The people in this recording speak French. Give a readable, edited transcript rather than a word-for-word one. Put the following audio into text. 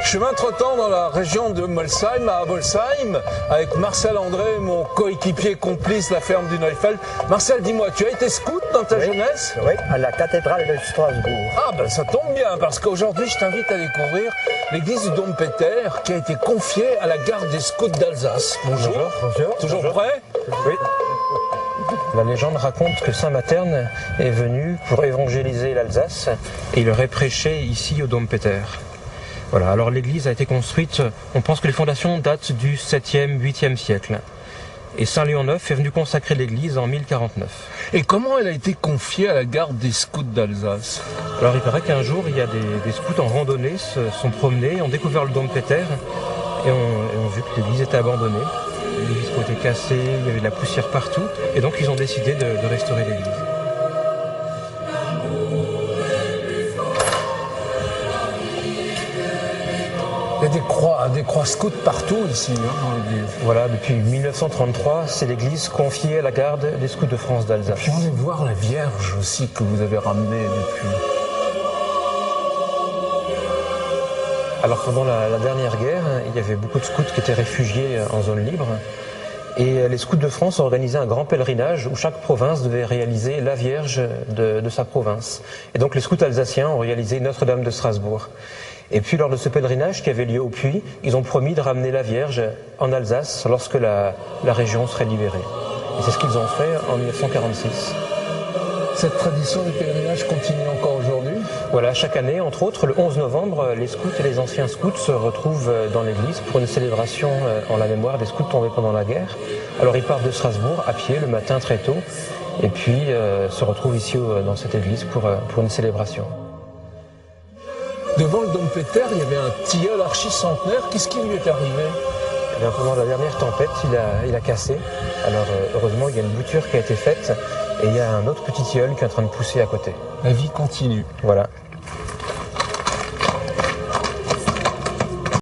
Je suis maintenant dans la région de Molsheim, à Abolsheim, avec Marcel André, mon coéquipier complice de la ferme du Neufeld. Marcel, dis-moi, tu as été scout dans ta jeunesse? Oui, à la cathédrale de Strasbourg. Ah ben ça tombe bien, parce qu'aujourd'hui je t'invite à découvrir l'église du Dom Peter qui a été confiée à la garde des scouts d'Alsace. Bonjour. Bonjour. Toujours prêt? Oui. La légende raconte que Saint Materne est venu pour évangéliser l'Alsace et il aurait prêché ici au Dom Peter. Voilà, alors l'église a été construite, on pense que les fondations datent du 7e, 8e siècle. Et Saint Léon IX est venu consacrer l'église en 1049. Et comment elle a été confiée à la garde des scouts d'Alsace? Alors il paraît qu'un jour, il y a des scouts en randonnée se sont promenés, ont découvert le Dom Peter et ont vu que l'église était abandonnée. Les vitraux étaient cassés, il y avait de la poussière partout, et donc ils ont décidé de restaurer l'église. Il y a des croix scouts partout ici, dans l'église. Voilà, depuis 1933, c'est l'église confiée à la garde des scouts de France d'Alsace. Puis on va voir la Vierge aussi que vous avez ramenée depuis. Alors pendant la dernière guerre, il y avait beaucoup de scouts qui étaient réfugiés en zone libre. Et les scouts de France ont organisé un grand pèlerinage où chaque province devait réaliser la Vierge de sa province. Et donc les scouts alsaciens ont réalisé Notre-Dame de Strasbourg. Et puis lors de ce pèlerinage qui avait lieu au Puy, ils ont promis de ramener la Vierge en Alsace lorsque la région serait libérée. Et c'est ce qu'ils ont fait en 1946. Cette tradition du pèlerinage continue encore aujourd'hui? Voilà, chaque année, entre autres, le 11 novembre, les scouts et les anciens scouts se retrouvent dans l'église pour une célébration en la mémoire des scouts tombés pendant la guerre. Alors ils partent de Strasbourg à pied le matin très tôt et puis se retrouvent ici dans cette église pour une célébration. Devant le Dom Peter, il y avait un tilleul archi-centenaire. Qu'est-ce qui lui est arrivé? Eh bien, pendant la dernière tempête, il a cassé. Alors heureusement, il y a une bouture qui a été faite et il y a un autre petit tilleul qui est en train de pousser à côté. La vie continue. Voilà.